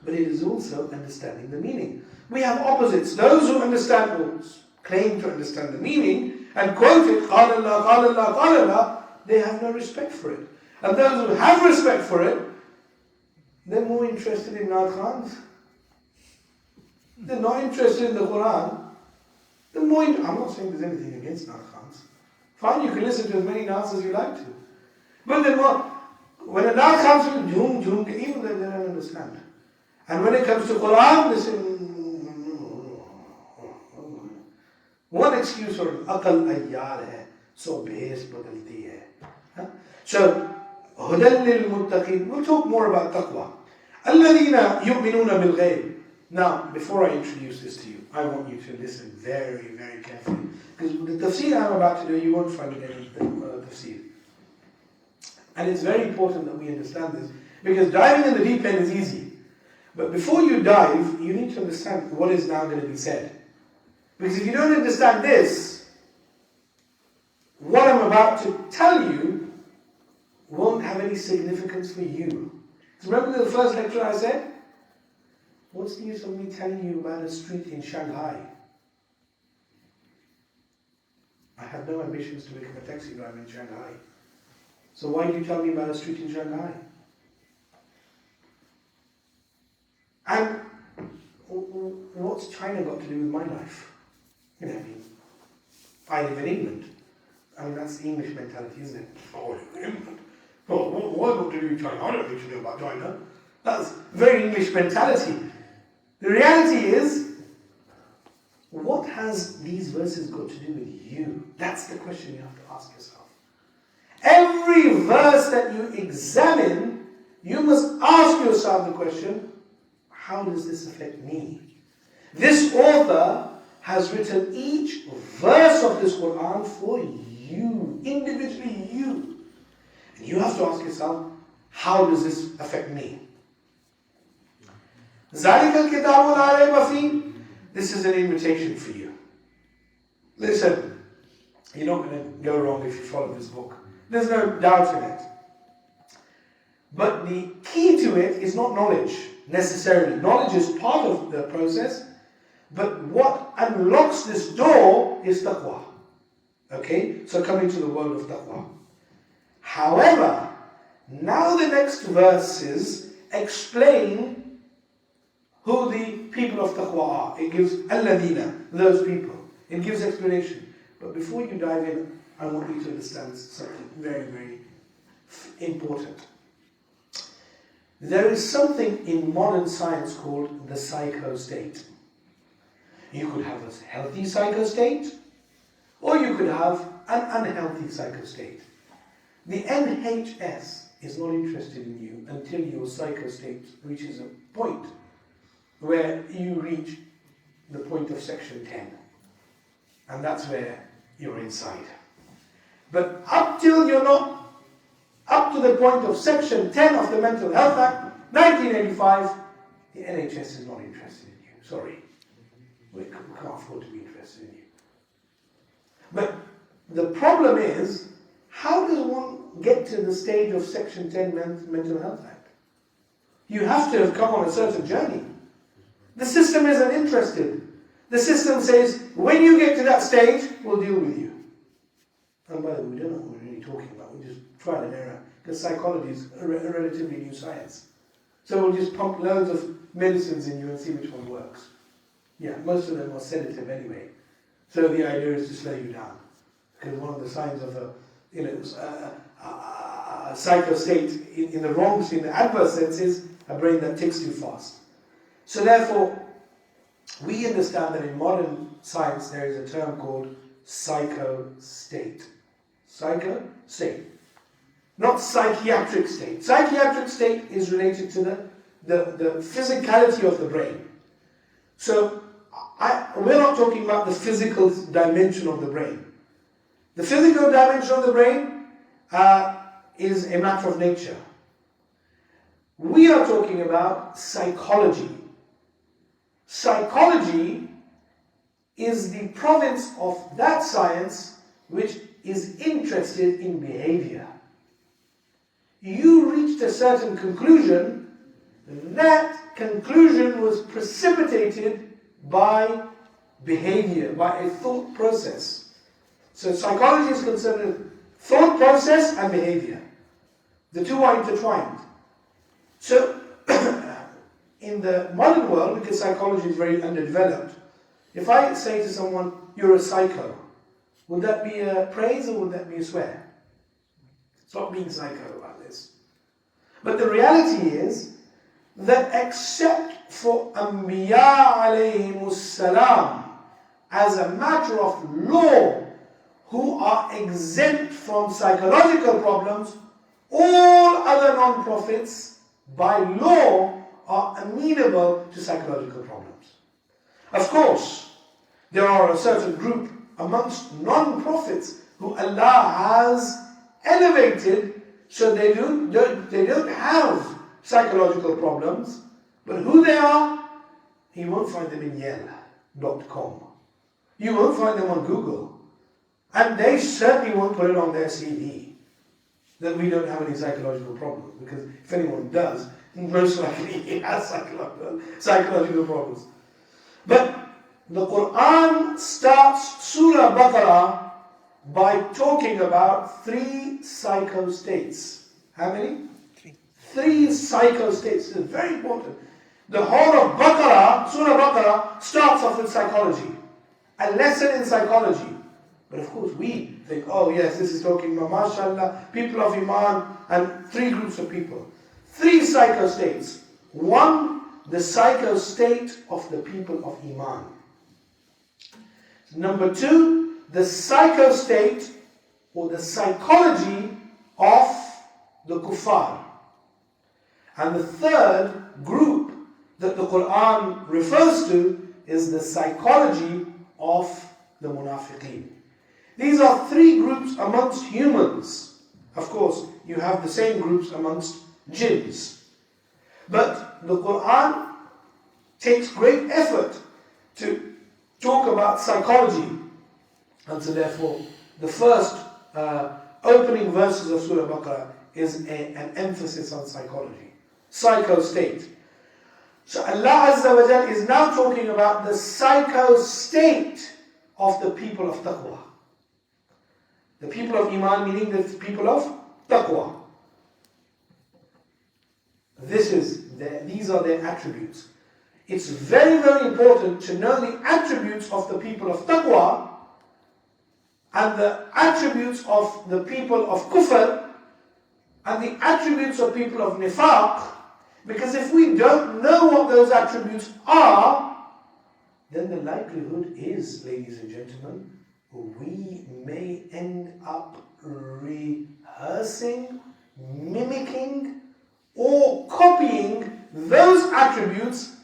But it is also understanding the meaning. We have opposites. Those who understand or claim to understand the meaning and quote it, قال الله, قال الله, قال الله, they have no respect for it. And those who have respect for it, they're more interested in Naat Khans. They're not interested in the Quran. I'm not saying there's anything against Naat Khans. Fine, you can listen to as many Naats as you like to. But they're more, when a Naat Khan says, jhoom, jhoom, even they don't understand. And when it comes to Quran, they say, one excuse for aqal ayyar hai, so bhais badalti hai. So, hudan lil muttaqin. We'll talk more about taqwa. Alladhina yu'minuna bil ghayb. Now, before I introduce this to you, I want you to listen very, very carefully. Because the tafsir I'm about to do, you won't find it in the tafsir. And it's very important that we understand this. Because diving in the deep end is easy. But before you dive, you need to understand what is now going to be said. Because if you don't understand this, what I'm about to tell you won't have any significance for you. Remember the first lecture I said? What's the use of me telling you about a street in Shanghai? I have no ambitions to become a taxi driver in Shanghai. So why do you tell me about a street in Shanghai? And what's China got to do with my life? I mean, I live in England. I mean, that's the English mentality, isn't it? Oh, I live in England. Oh, what got to do with China? I don't need to know about China. That's very English mentality. The reality is, what has these verses got to do with you? That's the question you have to ask yourself. Every verse that you examine, you must ask yourself the question, how does this affect me? This author has written each verse of this Quran for you, individually you. And you have to ask yourself, how does this affect me? ذَلِكَ الْكِتَابُ لَا رَيْبَ فِيهِ. This is an invitation for you. Listen, you're not going to go wrong if you follow this book. There's no doubt in it. But the key to it is not knowledge, necessarily. Knowledge is part of the process, but what unlocks this door is taqwa. Okay? So coming to the world of taqwa. However, now the next verses explain who the people of taqwa are. It gives alladina, those people. It gives explanation. But before you dive in, I want you to understand something very, very important. There is something in modern science called the psychostate. You could have a healthy psychostate, or you could have an unhealthy psychostate. The NHS is not interested in you until your psychostate reaches a point where you reach the point of section 10. And that's where you're inside. But up till you're not up to the point of section 10 of the Mental Health Act, 1985, the NHS is not interested in you. Sorry. We can't afford to be interested in you. But the problem is, how does one get to the stage of section 10 Mental Health Act? You have to have come on a certain journey. The system isn't interested. The system says, when you get to that stage, we'll deal with you. And by the way, we don't know what we're really talking about. We just trial and error. Because psychology is a relatively new science. So we'll just pump loads of medicines in you and see which one works. Yeah, most of them are sedative anyway. So the idea is to slow you down. Because one of the signs of a psychostate in the wrong, in the adverse sense, is a brain that ticks too fast. So therefore, we understand that in modern science there is a term called psychostate. Psychostate. Not psychiatric state. Psychiatric state is related to the physicality of the brain. So we're not talking about the physical dimension of the brain. The physical dimension of the brain is a matter of nature. We are talking about psychology. Psychology is the province of that science which is interested in behavior. You reached a certain conclusion, that conclusion was precipitated by behavior, by a thought process. So psychology is concerned with thought process and behavior. The two are intertwined. So, in the modern world, because psychology is very underdeveloped, if I say to someone, you're a psycho, would that be a praise or would that be a swear? Stop being psycho about this. But the reality is that except for Anbiya alayhimus salam, as a matter of law, who are exempt from psychological problems, all other non-prophets, by law, are amenable to psychological problems. Of course, there are a certain group amongst non-prophets who Allah has elevated so they don't have psychological problems, but who they are, you won't find them in Yale.com. You won't find them on Google. And they certainly won't put it on their CV that we don't have any psychological problems, because if anyone does, most likely he has psychological problems. But the Quran starts Surah Baqarah by talking about 3 psychostates. How many? 3 psychostates. It's very important. The whole of Baqarah, Surah Baqarah, starts off with psychology. A lesson in psychology. But of course we think, oh yes, this is talking about, mashallah, people of Iman, and 3 groups of people. 3 psychostates. 1, the psychostate of the people of Iman. Number 2, the psychostate or the psychology of the kuffar. And the 3rd group that the Quran refers to is the psychology of the munafiqeen. These are 3 groups amongst humans. Of course, you have the same groups amongst jinns. But the Quran takes great effort to talk about psychology. And so therefore, the first opening verses of Surah Baqarah is an emphasis on psychology. Psychostate. So Allah Azza wa Jal is now talking about the psychostate of the people of taqwa. The people of Iman meaning the people of taqwa. These are their attributes. it's very, very important to know the attributes of the people of taqwa and the attributes of the people of kufr and the attributes of people of nifaq, because if we don't know what those attributes are, then the likelihood is, ladies and gentlemen, we may end up rehearsing, mimicking, or copying those attributes,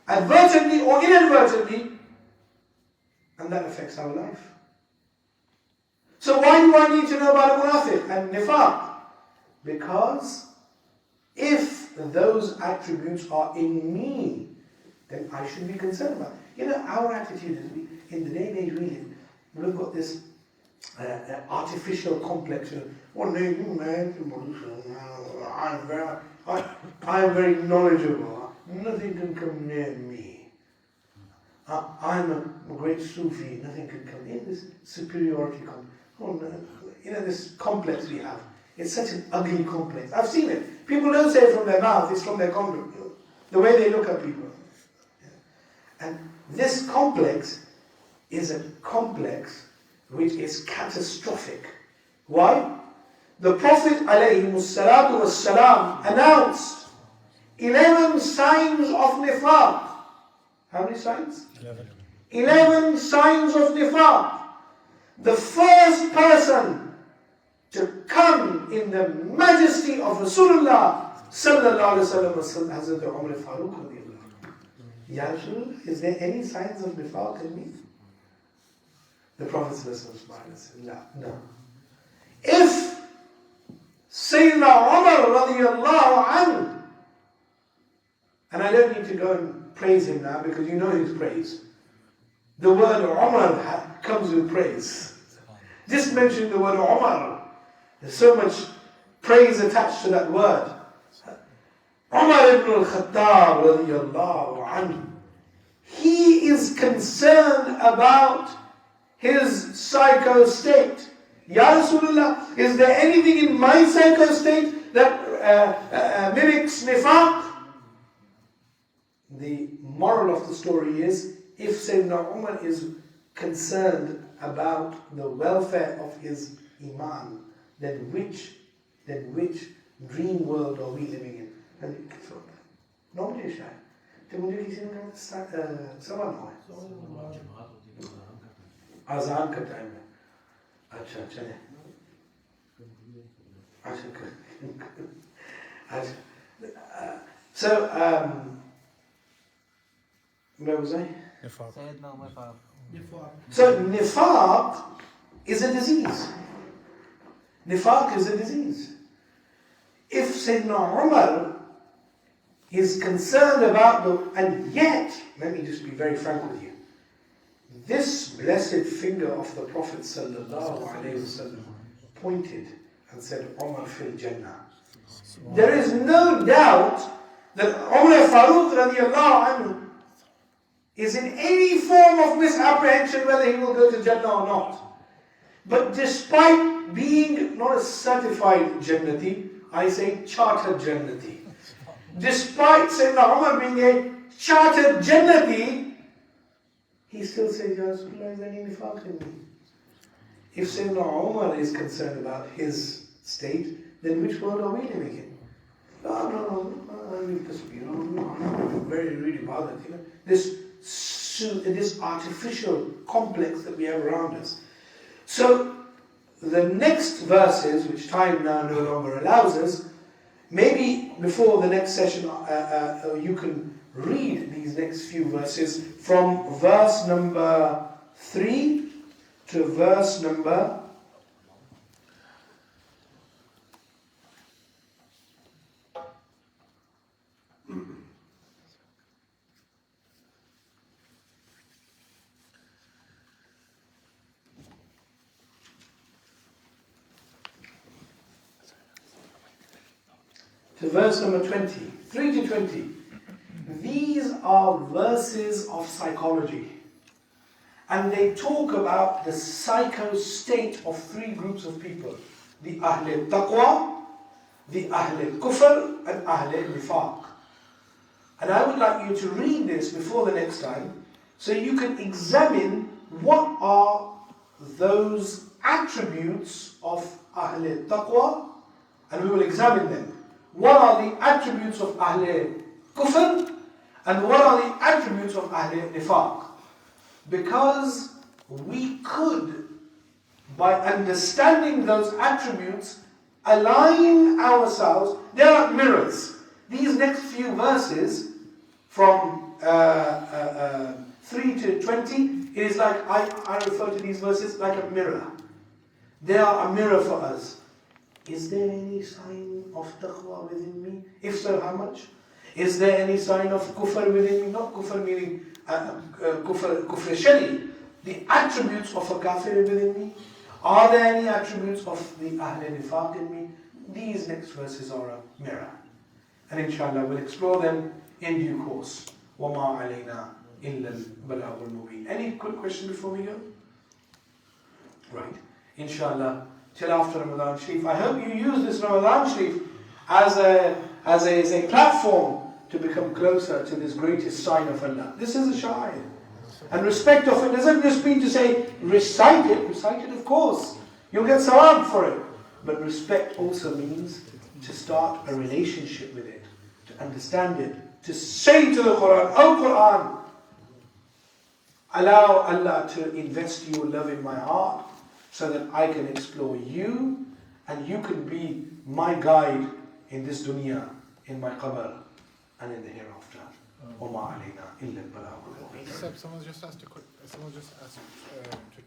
advertently or inadvertently, and that affects our life. So why do I need to know about munafiq and nifaq? Because if those attributes are in me, then I should be concerned about it. Our attitude is, in the day and age we live, we've got this artificial complex of, I'm very knowledgeable. Nothing can come near me. I'm a great Sufi. Nothing can come in. This superiority this complex we have. It's such an ugly complex. I've seen it. People don't say it from their mouth. It's from their conduct. The way they look at people. And this complex is a complex which is catastrophic. Why? The Prophet ﷺ announced 11 signs of nifaq. How many signs? 11 signs of nifaq. The first person to come in the majesty of Rasulullah sallallahu alaihi wasallam was Hazrat Umar Farooq radiallahu anhu. Ya Rasulullah, is there any signs of nifaq in me? The Prophet said, no. If Sayyidina Umar radiallahu anhu, and I don't need to go and praise him now because you know his praise. The word Umar comes with praise. Just mention the word Umar. There's so much praise attached to that word. Umar ibn al-Khattab radiallahu anhu, he is concerned about his psycho state. Ya Rasulullah, is there anything in my psycho state that mimics nifaq? The moral of the story is, if Sayyidina Umar is concerned about the welfare of his iman, then which dream world are we living in? No, मुझे शायद तो मुझे किसी ने सवाल हुआ है आज़ान का टाइम है अच्छा चले अच्छा so where was I? So nifaq is a disease. Nifaq is a disease. If Sayyidina Umar is concerned about and yet, let me just be very frank with you, this blessed finger of the Prophet sallallahu alaihi wasallam pointed and said, Umar fil Jannah. There is no doubt that Umar Farooq radiallahu anhu is in any form of misapprehension whether he will go to Jannah or not. But despite being not a certified Jannati, I say chartered Jannati. Despite Sayyidina Umar being a chartered Jannati, he still says, Ya Rasulullah, is there any nifaq in me? If Sayyidina Umar is concerned about his state, then which world are we living in? No, I'm very, really bothered. This artificial complex that we have around us. So, the next verses, which time now no longer allows us, maybe before the next session you can read these next few verses from verse number 3 to verse number to verse number 20, 3 to 20. These are verses of psychology. And they talk about the psycho state of three groups of people. The Ahl al-Taqwa, the Ahl al-Kufr, and Ahl al-Nifaq. And I would like you to read this before the next time, so you can examine what are those attributes of Ahl Taqwa, and we will examine them. What are the attributes of Ahl Kufr, and what are the attributes of Ahl Nifaq? Because we could, by understanding those attributes, align ourselves. They are like mirrors. These next few verses, from 3 to 20, it is like, I refer to these verses like a mirror. They are a mirror for us. Is there any sign of taqwa within me? If so, how much? Is there any sign of kufr within me? Not kufr meaning kufr shari. The attributes of a kafir within me. Are there any attributes of the Ahl Nifaq in me? These next verses are a mirror. And inshallah we'll explore them in due course. وَمَا عَلَيْنَا إِلَّا الْبَلَاغُ الْمُبِينَ. Any quick question before we go? Right. Inshallah, till after Ramadan Sharif. I hope you use this Ramadan Sharif as a platform to become closer to this greatest sign of Allah. This is a sha'ir. And respect of it doesn't just mean to say, recite it of course. You'll get sawab for it. But respect also means to start a relationship with it, to understand it, to say to the Quran, "Oh Quran, allow Allah to invest your love in my heart so that I can explore you and you can be my guide in this dunya, in my qabr and in the hereafter." وَمَا عَلَيْنَا إِلَّا الْبَلَاغُ الْمُبِينَ. Someone just asked to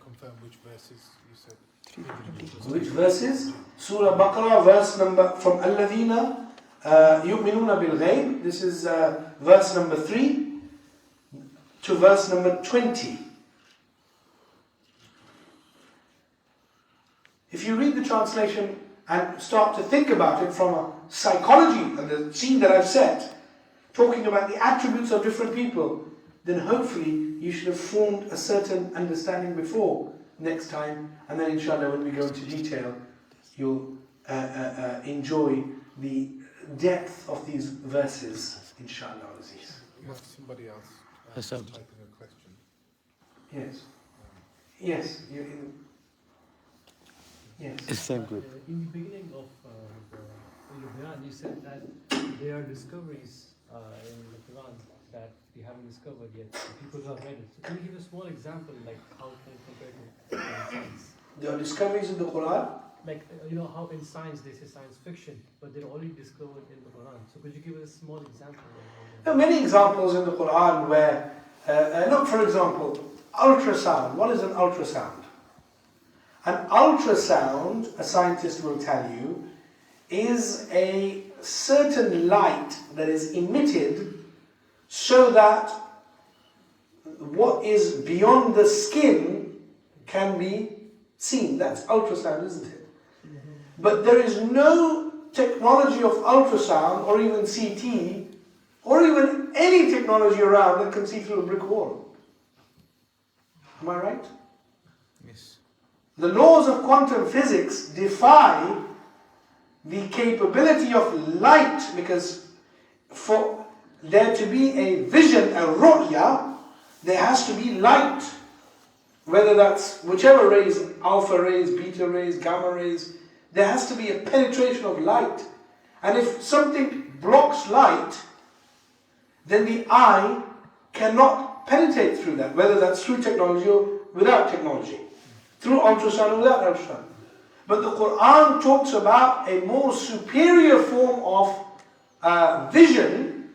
confirm which verses you said. Which verses? Surah Baqarah, verse number from الَّذِينَ يُؤْمِنُونَ بِالْغَيْبِ. This is verse number 3 to verse number 20. If you read the translation and start to think about it from a psychology and the scene that I've set, talking about the attributes of different people, then hopefully you should have formed a certain understanding before next time, and then inshallah when we go into detail, you'll enjoy the depth of these verses, inshallah. Aziz. You have somebody else typing a question. Yes. Yes. Yes. It's same group. In the beginning of your Quran, you said that there are discoveries in the Quran that we haven't discovered yet. People who have read it. So can you give a small example, like how can it compare to science? There are discoveries in the Quran. Like how in science they say science fiction, but they're already discovered in the Quran. So could you give us a small example? There are many examples in the Quran where, look, for example, ultrasound. What is an ultrasound? An ultrasound, a scientist will tell you, is a certain light that is emitted so that what is beyond the skin can be seen. That's ultrasound, isn't it? But there is no technology of ultrasound or even CT or even any technology around that can see through a brick wall. Am I right? Yes. The laws of quantum physics defy the capability of light, because for there to be a vision, a ru'ya, there has to be light. Whether that's whichever rays, alpha rays, beta rays, gamma rays, there has to be a penetration of light. And if something blocks light, then the eye cannot penetrate through that, whether that's through technology or without technology, through ultrasound or without ultrasound. But the Quran talks about a more superior form of vision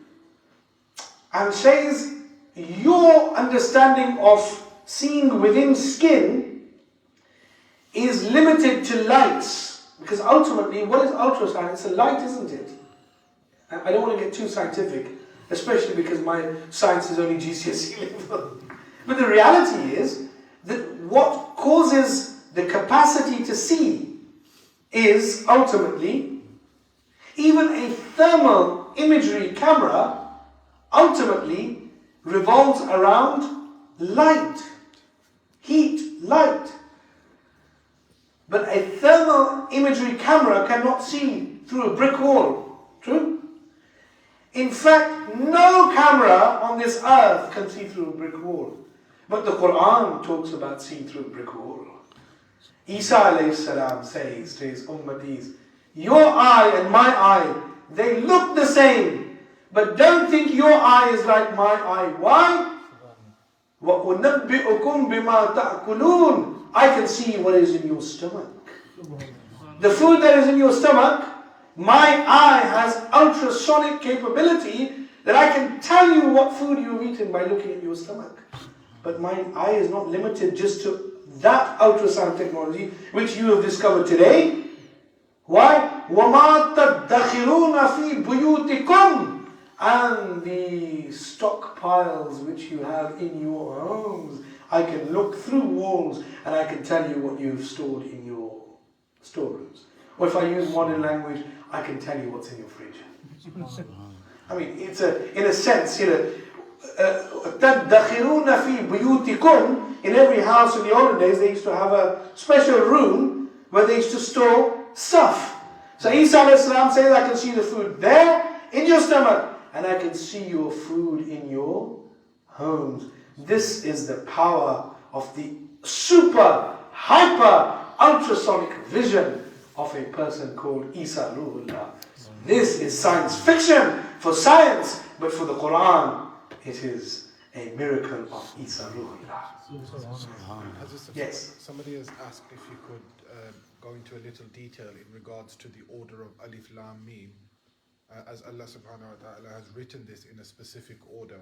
and says your understanding of seeing within skin is limited to lights. Because ultimately, what is ultrasound? It's a light, isn't it? I don't want to get too scientific, especially because my science is only GCSE level. But the reality is that what causes the capacity to see is ultimately, even a thermal imagery camera ultimately revolves around light, heat, light. But a thermal imagery camera cannot see through a brick wall. True? In fact, no camera on this earth can see through a brick wall. But the Quran talks about seeing through a brick wall. Isa alayhi salam says to his ummatis, your eye and my eye, they look the same. But don't think your eye is like my eye. Why? وَأُنَبِّئُكُمْ بِمَا تَأْكُلُونَ. I can see what is in your stomach. The food that is in your stomach, my eye has ultrasonic capability that I can tell you what food you've eaten by looking at your stomach. But my eye is not limited just to that ultrasound technology which you have discovered today. Why? وَمَا تَدَّخِرُونَ فِي بُيُوتِكُمْ. And the stockpiles which you have in your homes, I can look through walls and I can tell you what you've stored in your storerooms. Or if I use modern language, I can tell you what's in your fridge. I mean, it's in a sense, تَدَّخِرُونَ فِي بُيُوتِكُمْ. In every house in the olden days, they used to have a special room where they used to store stuff. So Isa a.s. says, I can see the food there in your stomach, and I can see your food in your homes. This is the power of the super, hyper, ultrasonic vision of a person called Isa Ruhullah. This is science fiction for science, but for the Quran, it is a miracle of Isa Ruhullah. Yes. Somebody has asked if you could go into a little detail in regards to the order of Alif Lam Mim, as Allah subhanahu wa ta'ala has written this in a specific order,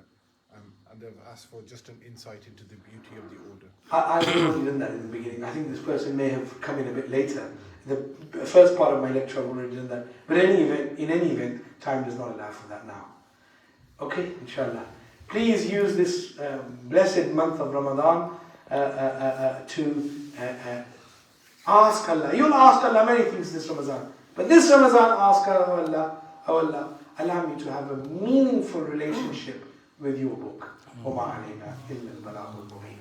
and they've asked for just an insight into the beauty of the order. I've already done that in the beginning. I think this person may have come in a bit later. The first part of my lecture I've already done that. But in any event, time does not allow for that now. Okay, inshallah. Please use this blessed month of Ramadan to ask Allah. You'll ask Allah many things this Ramadan. But this Ramadan, ask Allah, oh Allah, allow me to have a meaningful relationship with your book. وَمَا عَلَيْنَا إِلَّا الْبَلَاغُ الْمُبِينُ.